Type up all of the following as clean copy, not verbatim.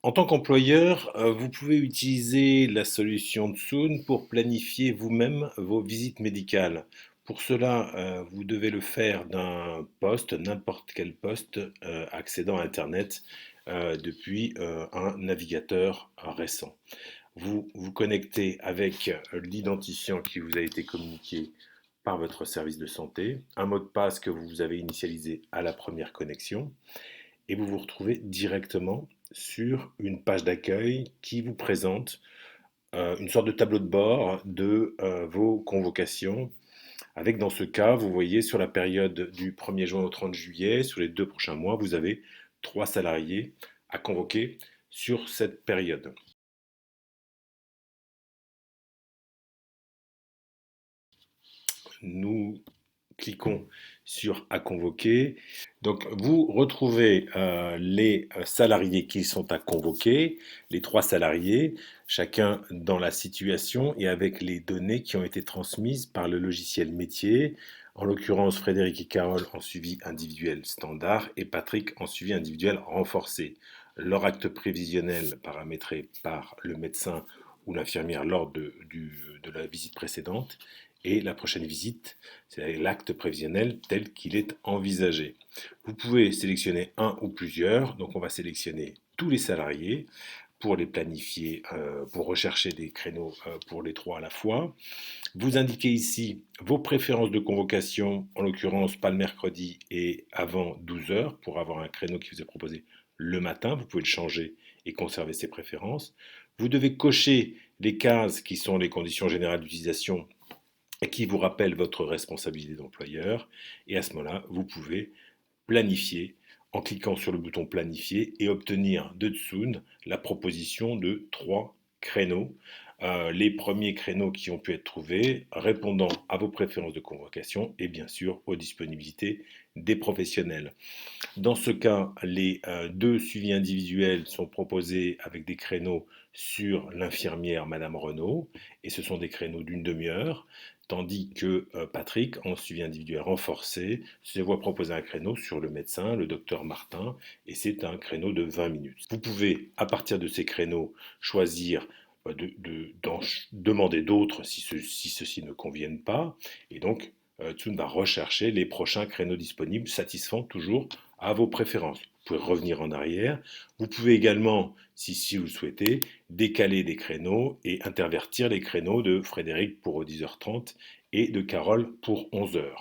En tant qu'employeur, vous pouvez utiliser la solution Tsoon pour planifier vous-même vos visites médicales. Pour cela, vous devez le faire d'un poste, n'importe quel poste, accédant à Internet depuis un navigateur récent. Vous vous connectez avec l'identifiant qui vous a été communiqué par votre service de santé, un mot de passe que vous avez initialisé à la première connexion, et vous vous retrouvez directement sur une page d'accueil qui vous présente une sorte de tableau de bord de vos convocations. Avec dans ce cas, vous voyez sur la période du 1er juin au 30 juillet, sur les 2 prochains mois, vous avez 3 salariés à convoquer sur cette période. Nous cliquons sur à convoquer. Donc vous retrouvez les salariés qui sont à convoquer, les 3 salariés, chacun dans la situation et avec les données qui ont été transmises par le logiciel métier. En l'occurrence, Frédéric et Carole en suivi individuel standard et Patrick en suivi individuel renforcé. Leur acte prévisionnel paramétré par le médecin ou l'infirmière lors de la visite précédente et la prochaine visite, c'est l'acte prévisionnel tel qu'il est envisagé. Vous pouvez sélectionner un ou plusieurs, donc on va sélectionner tous les salariés pour les planifier, pour rechercher des créneaux pour les 3 à la fois. Vous indiquez ici vos préférences de convocation, en l'occurrence pas le mercredi et avant 12 heures, pour avoir un créneau qui vous est proposé le matin. Vous pouvez le changer et conserver ses préférences. Vous devez cocher les cases qui sont les conditions générales d'utilisation et qui vous rappelle votre responsabilité d'employeur. Et à ce moment-là, vous pouvez planifier en cliquant sur le bouton planifier et obtenir de Tsoon la proposition de 3 créneaux. Les premiers créneaux qui ont pu être trouvés répondant à vos préférences de convocation et bien sûr aux disponibilités des professionnels. Dans ce cas, les 2 suivis individuels sont proposés avec des créneaux sur l'infirmière Madame Renaud, et ce sont des créneaux d'une demi-heure, tandis que Patrick, en suivi individuel renforcé, se voit proposer un créneau sur le médecin, le docteur Martin, et c'est un créneau de 20 minutes. Vous pouvez, à partir de ces créneaux, choisir d'en demander d'autres si ceux-ci ne conviennent pas, et donc Tsoon va rechercher les prochains créneaux disponibles, satisfaisant toujours à vos préférences. Vous pouvez revenir en arrière. Vous pouvez également, si vous le souhaitez, décaler des créneaux et intervertir les créneaux de Frédéric pour 10h30 et de Carole pour 11h.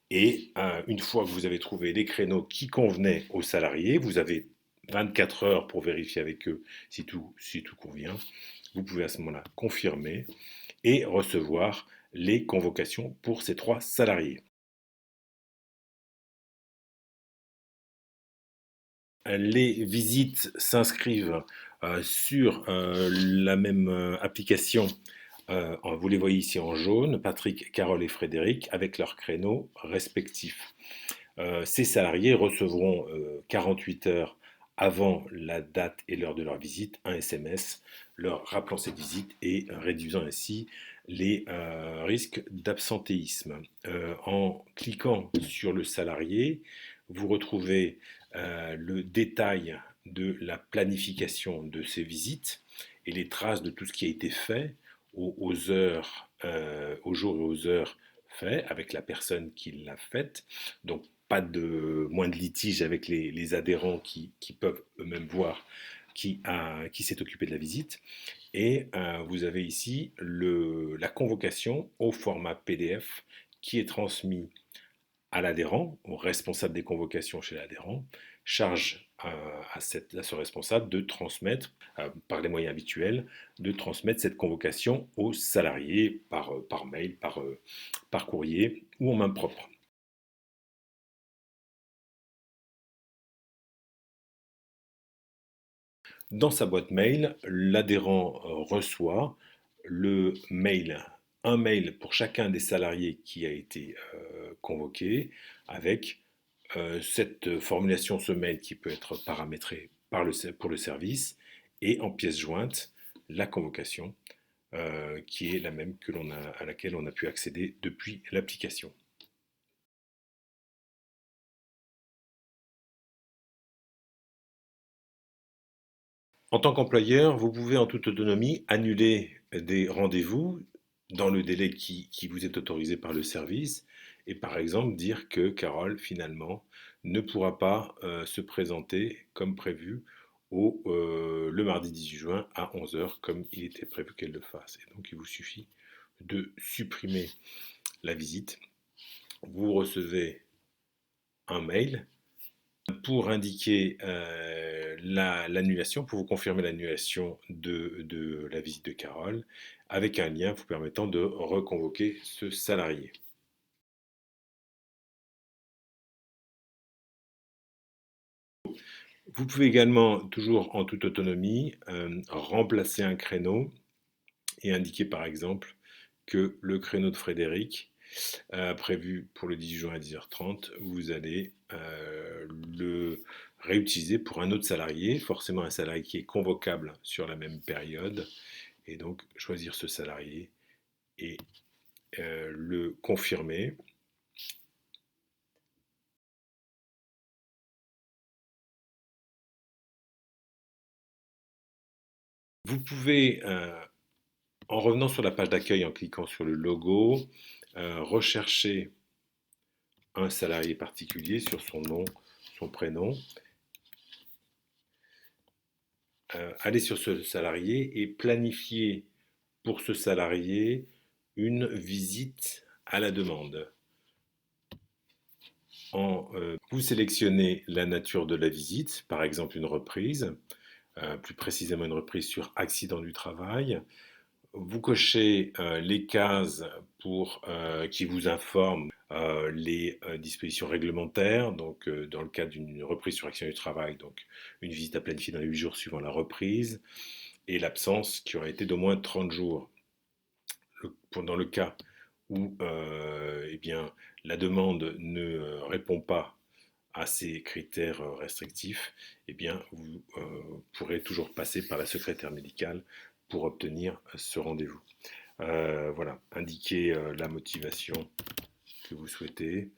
Et une fois que vous avez trouvé les créneaux qui convenaient aux salariés, vous avez 24 heures pour vérifier avec eux si tout convient. Vous pouvez à ce moment-là confirmer et recevoir les convocations pour ces 3 salariés. Les visites s'inscrivent sur la même application. Vous les voyez ici en jaune, Patrick, Carole et Frédéric, avec leurs créneaux respectifs. Ces salariés recevront 48 heures avant la date et l'heure de leur visite un SMS leur rappelant cette visite et réduisant ainsi les risques d'absentéisme. En cliquant sur le salarié, vous retrouvez le détail de la planification de ces visites et les traces de tout ce qui a été fait aux heures, aux jours et aux heures faits avec la personne qui l'a faite. Donc pas de moins de litige avec les adhérents qui peuvent eux-mêmes voir qui s'est occupé de la visite. Et vous avez ici la convocation au format PDF qui est transmis à l'adhérent, au responsable des convocations chez l'adhérent, charge à ce responsable de transmettre, par les moyens habituels, de transmettre cette convocation aux salariés par mail, par courrier ou en main propre. Dans sa boîte mail, l'adhérent reçoit le mail, un mail pour chacun des salariés qui a été convoqué, avec cette formulation, ce mail qui peut être paramétré pour le service, et en pièce jointe, la convocation, qui est la même à laquelle on a pu accéder depuis l'application. En tant qu'employeur, vous pouvez en toute autonomie annuler des rendez-vous dans le délai qui vous est autorisé par le service et par exemple dire que Carole, finalement, ne pourra pas se présenter comme prévu le mardi 18 juin à 11 heures comme il était prévu qu'elle le fasse. Et donc il vous suffit de supprimer la visite. Vous recevez un mail pour indiquer l'annulation, pour vous confirmer l'annulation de la visite de Carole, avec un lien vous permettant de reconvoquer ce salarié. Vous pouvez également, toujours en toute autonomie, remplacer un créneau et indiquer par exemple que le créneau de Frédéric, prévu pour le 18 juin à 10h30, vous allez le réutiliser pour un autre salarié, forcément un salarié qui est convocable sur la même période, et donc choisir ce salarié et le confirmer. Vous pouvez, en revenant sur la page d'accueil, en cliquant sur le logo, rechercher un salarié particulier sur son nom, son prénom, aller sur ce salarié et planifier pour ce salarié une visite à la demande. Vous sélectionnez la nature de la visite, par exemple une reprise, plus précisément une reprise sur accident du travail. Vous cochez les cases qui vous informent les dispositions réglementaires, donc dans le cas d'une reprise sur accident du travail, donc une visite à planifier dans les 8 jours suivant la reprise, et l'absence qui aurait été d'au moins 30 jours. Dans le cas où eh bien, la demande ne répond pas à ces critères restrictifs, eh bien, vous pourrez toujours passer par la secrétaire médicale pour obtenir ce rendez-vous. Voilà, indiquez la motivation que vous souhaitez,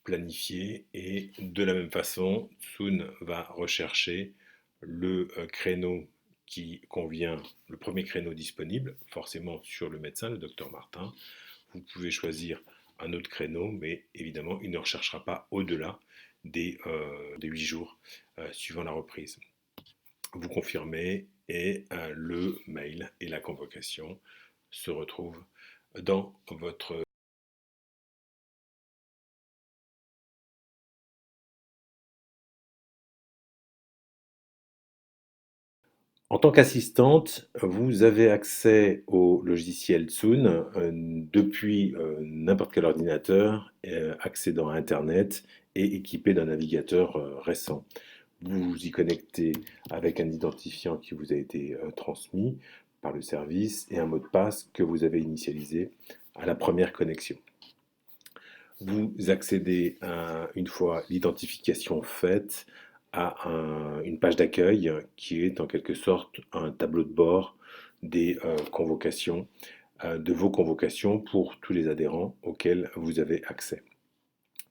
planifier et de la même façon, Soon va rechercher le créneau qui convient, le premier créneau disponible, forcément sur le médecin, le docteur Martin. Vous pouvez choisir un autre créneau, mais évidemment, il ne recherchera pas au-delà des 8 jours suivant la reprise. Vous confirmez et le mail et la convocation se retrouvent dans votre... En tant qu'assistante, vous avez accès au logiciel Zoom depuis n'importe quel ordinateur accédant à Internet et équipé d'un navigateur récent. Vous vous y connectez avec un identifiant qui vous a été transmis par le service et un mot de passe que vous avez initialisé à la première connexion. Vous accédez, une fois l'identification faite, à une page d'accueil qui est en quelque sorte un tableau de bord des convocations, de vos convocations pour tous les adhérents auxquels vous avez accès.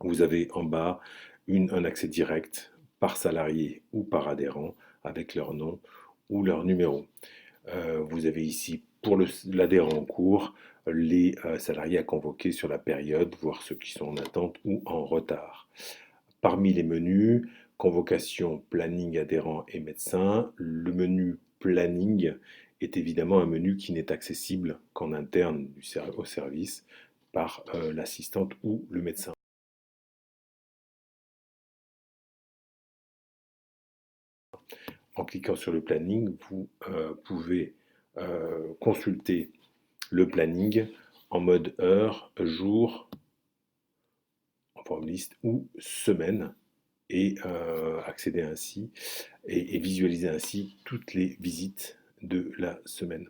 Vous avez en bas un accès direct par salarié ou par adhérent avec leur nom ou leur numéro. Vous avez ici, pour l'adhérent en cours, les salariés à convoquer sur la période, voire ceux qui sont en attente ou en retard. Parmi les menus, convocation, planning, adhérent et médecin, le menu planning est évidemment un menu qui n'est accessible qu'en interne au service par l'assistante ou le médecin. En cliquant sur le planning, vous pouvez consulter le planning en mode heure, jour, en forme liste ou semaine et accéder ainsi et visualiser ainsi toutes les visites de la semaine.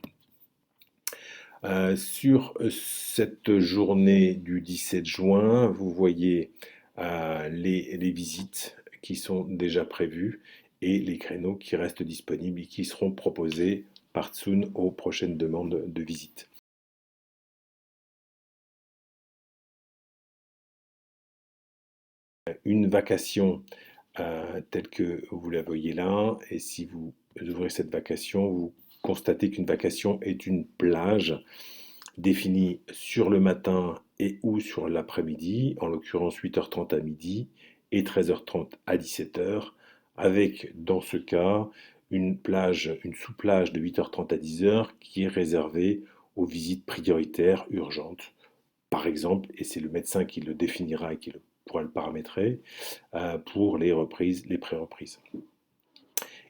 Sur cette journée du 17 juin, vous voyez les visites qui sont déjà prévues et les créneaux qui restent disponibles et qui seront proposés par Tsun aux prochaines demandes de visite. Une vacation telle que vous la voyez là. Et si vous ouvrez cette vacation, vous constatez qu'une vacation est une plage définie sur le matin et ou sur l'après-midi, en l'occurrence 8h30 à midi et 13h30 à 17h, avec dans ce cas une sous-plage de 8h30 à 10h qui est réservée aux visites prioritaires urgentes. Par exemple, et c'est le médecin qui le définira et qui pourra le paramétrer, pour les reprises, les pré-reprises.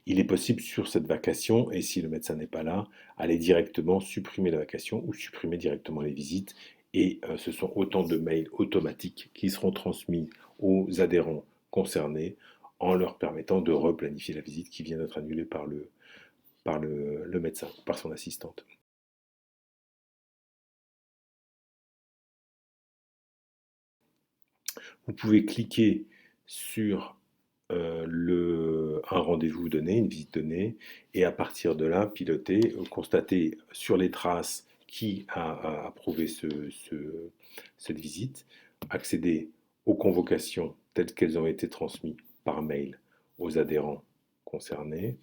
Il est possible sur cette vacation, et si le médecin n'est pas là, aller directement supprimer la vacation ou supprimer directement les visites. Et ce sont autant de mails automatiques qui seront transmis aux adhérents concernés en leur permettant de replanifier la visite qui vient d'être annulée par le médecin, par son assistante. Vous pouvez cliquer sur un rendez-vous donné, une visite donnée, et à partir de là, piloter, constater sur les traces qui a approuvé cette visite, accéder aux convocations telles qu'elles ont été transmises par mail aux adhérents concernés.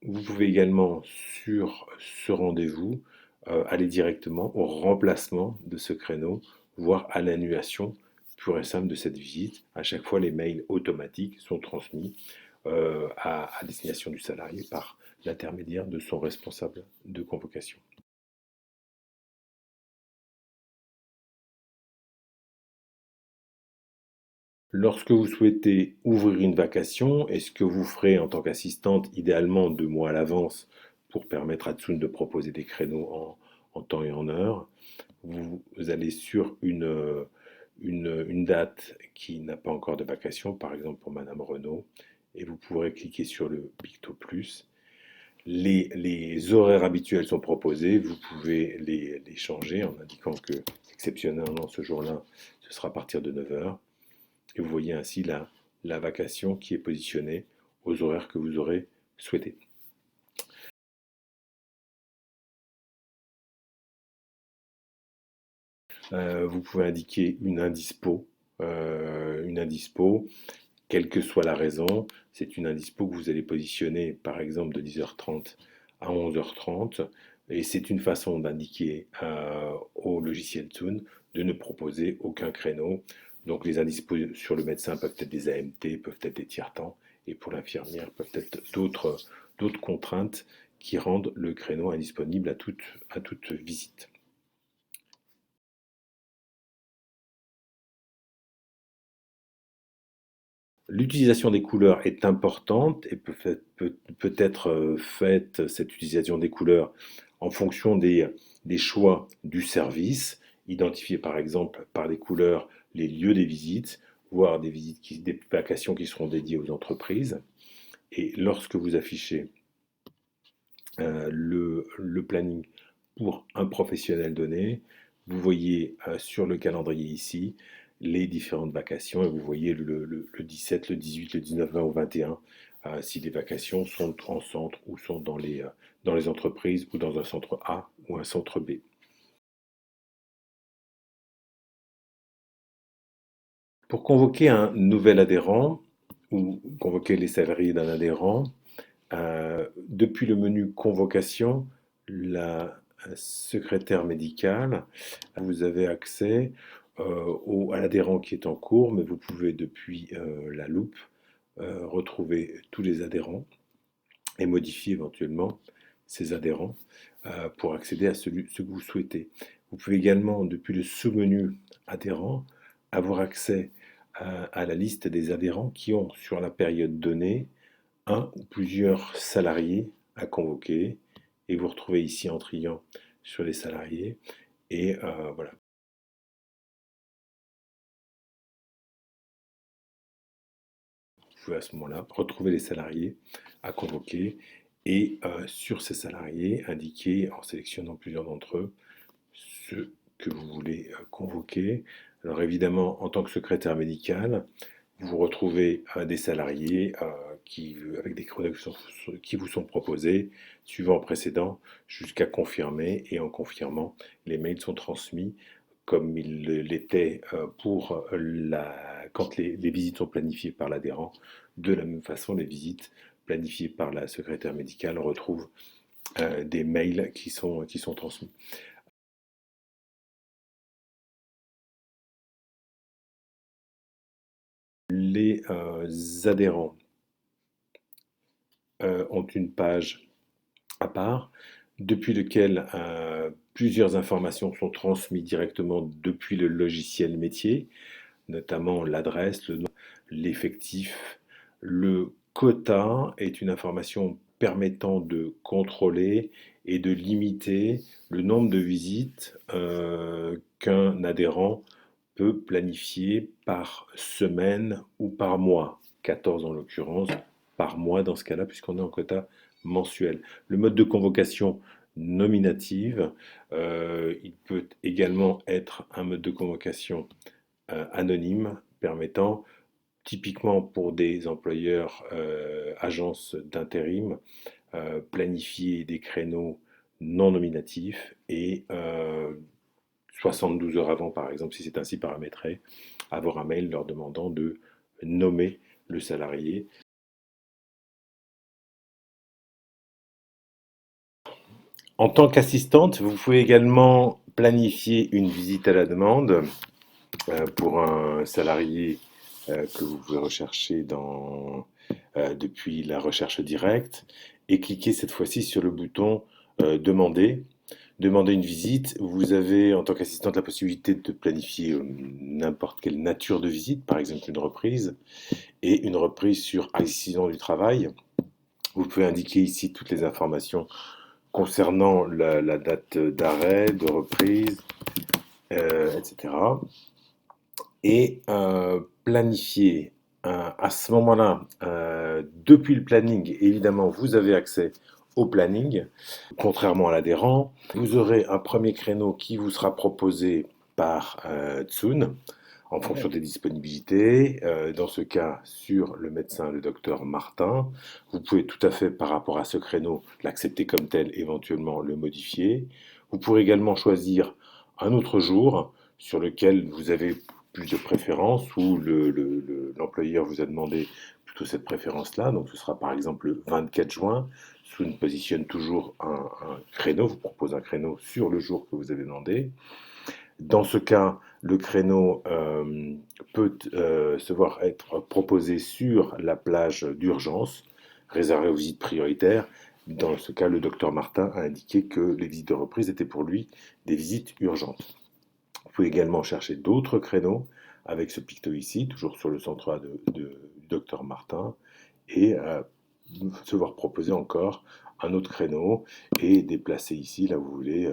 Vous pouvez également, sur ce rendez-vous, aller directement au remplacement de ce créneau, voire à l'annulation pure et simple de cette visite. À chaque fois, les mails automatiques sont transmis à destination du salarié par l'intermédiaire de son responsable de convocation. Lorsque vous souhaitez ouvrir une vacation, et ce que vous ferez en tant qu'assistante, idéalement 2 mois à l'avance, pour permettre à Tsun de proposer des créneaux en temps et en heure, vous allez sur une date qui n'a pas encore de vacation, par exemple pour Madame Renaud, et vous pourrez cliquer sur le Picto Plus. Les horaires habituels sont proposés, vous pouvez les changer en indiquant que, exceptionnellement, ce jour-là, ce sera à partir de 9h. Et vous voyez ainsi la vacation qui est positionnée aux horaires que vous aurez souhaité. Vous pouvez indiquer une indispo, quelle que soit la raison. C'est une indispo que vous allez positionner par exemple de 10h30 à 11h30. Et c'est une façon d'indiquer au logiciel Tsun de ne proposer aucun créneau. Donc les indispos sur le médecin peuvent être des AMT, peuvent être des tiers-temps, et pour l'infirmière peuvent être d'autres contraintes qui rendent le créneau indisponible à toute visite. L'utilisation des couleurs est importante et peut être faite, cette utilisation des couleurs, en fonction des choix du service, identifier par exemple par les couleurs les lieux des visites, voire des vacations qui seront dédiées aux entreprises. Et lorsque vous affichez le planning pour un professionnel donné, vous voyez sur le calendrier ici les différentes vacations et vous voyez le 17, le 18, le 19, 20 ou 21 si les vacations sont en centre ou sont dans les entreprises ou dans un centre A ou un centre B. Pour convoquer un nouvel adhérent ou convoquer les salariés d'un adhérent, depuis le menu convocation, la secrétaire médicale, vous avez accès à l'adhérent qui est en cours, mais vous pouvez depuis la loupe retrouver tous les adhérents et modifier éventuellement ces adhérents pour accéder à ce que vous souhaitez. Vous pouvez également, depuis le sous-menu adhérent, avoir accès à la liste des adhérents qui ont, sur la période donnée, un ou plusieurs salariés à convoquer. Et vous retrouvez ici en triant sur les salariés. Et voilà. Vous pouvez à ce moment-là retrouver les salariés à convoquer et sur ces salariés indiquer en sélectionnant plusieurs d'entre eux ceux que vous voulez convoquer. Alors évidemment, en tant que secrétaire médical, vous retrouvez des salariés avec des créneaux qui vous sont proposés, suivant le précédent, jusqu'à confirmer. Et en confirmant, les mails sont transmis comme il l'était quand les visites sont planifiées par l'adhérent. De la même façon, les visites planifiées par la secrétaire médicale retrouvent des mails qui sont transmis. Les adhérents ont une page à part, depuis lequel plusieurs informations sont transmises directement depuis le logiciel métier, notamment l'adresse, le nom, l'effectif. Le quota est une information permettant de contrôler et de limiter le nombre de visites qu'un adhérent peut planifier par semaine ou par mois, 14 en l'occurrence, par mois dans ce cas-là, puisqu'on est en quota mensuel. Le mode de convocation nominative, il peut également être un mode de convocation anonyme, permettant, typiquement pour des employeurs, agences d'intérim, planifier des créneaux non nominatifs et 72 heures avant, par exemple, si c'est ainsi paramétré, avoir un mail leur demandant de nommer le salarié. En tant qu'assistante, vous pouvez également planifier une visite à la demande pour un salarié que vous pouvez rechercher depuis la recherche directe et cliquer cette fois-ci sur le bouton Demander. Demander une visite. Vous avez, en tant qu'assistante, la possibilité de planifier n'importe quelle nature de visite, par exemple une reprise, et une reprise sur accident du travail. Vous pouvez indiquer ici toutes les informations concernant la date d'arrêt, de reprise, etc. Et planifier à ce moment-là, depuis le planning, évidemment, vous avez accès au planning, contrairement à l'adhérent. Vous aurez un premier créneau qui vous sera proposé par Tsun en fonction des disponibilités. Dans ce cas, sur le médecin, le docteur Martin. Vous pouvez tout à fait, par rapport à ce créneau, l'accepter comme tel, éventuellement le modifier. Vous pourrez également choisir un autre jour sur lequel vous avez plus de préférence ou l'employeur vous a demandé plutôt cette préférence-là. Donc ce sera par exemple le 24 juin. Soon positionne toujours un créneau, vous propose un créneau sur le jour que vous avez demandé. Dans ce cas, le créneau peut se voir être proposé sur la plage d'urgence, réservée aux visites prioritaires. Dans ce cas, le docteur Martin a indiqué que les visites de reprise étaient pour lui des visites urgentes. Vous pouvez également chercher d'autres créneaux avec ce picto ici, toujours sur le centre A du docteur Martin, et se voir proposer encore un autre créneau et déplacer ici, là où vous voulez,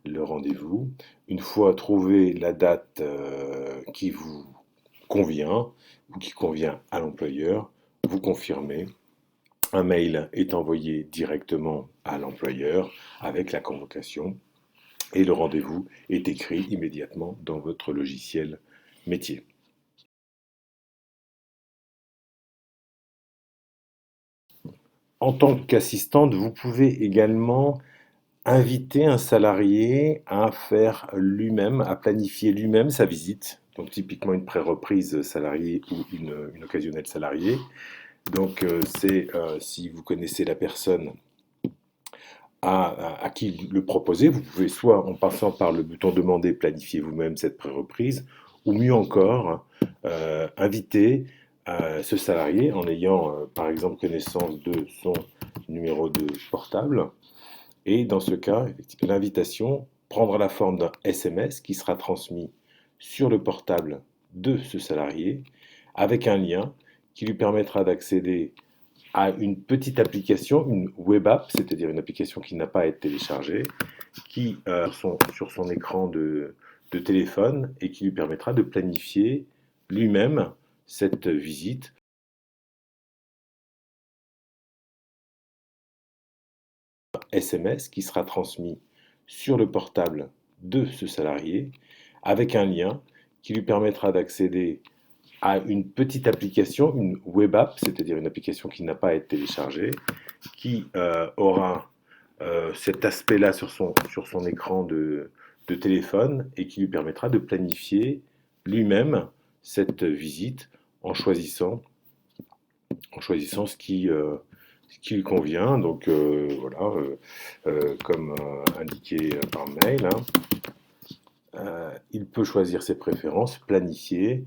le rendez-vous. Une fois trouvé la date qui vous convient ou qui convient à l'employeur, vous confirmez. Un mail est envoyé directement à l'employeur avec la convocation et le rendez-vous est écrit immédiatement dans votre logiciel métier. En tant qu'assistante, vous pouvez également inviter un salarié à faire lui-même, à planifier lui-même sa visite. Donc typiquement une pré-reprise salariée ou une occasionnelle salariée. Donc c'est si vous connaissez la personne à qui le proposer, vous pouvez soit en passant par le bouton demander, planifier vous-même cette pré-reprise, ou mieux encore, inviter ce salarié en ayant par exemple connaissance de son numéro de portable. Et dans ce cas, l'invitation prendra la forme d'un SMS qui sera transmis sur le portable de ce salarié avec un lien qui lui permettra d'accéder à une petite application, une web app, c'est-à-dire une application qui n'a pas à être téléchargée, qui sur son écran de téléphone et qui lui permettra de planifier lui-même cette visite. SMS qui sera transmis sur le portable de ce salarié avec un lien qui lui permettra d'accéder à une petite application, une web app, c'est-à-dire une application qui n'a pas à être téléchargée, qui aura cet aspect-là sur son écran de téléphone et qui lui permettra de planifier lui-même cette visite en choisissant, ce qui lui convient. Donc voilà, comme indiqué par mail, hein, il peut choisir ses préférences, planifier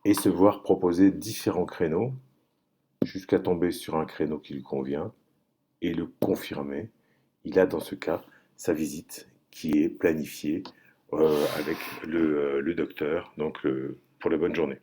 et se voir proposer différents créneaux jusqu'à tomber sur un créneau qui lui convient et le confirmer. Il a dans ce cas sa visite qui est planifiée avec le docteur, donc pour la bonne journée.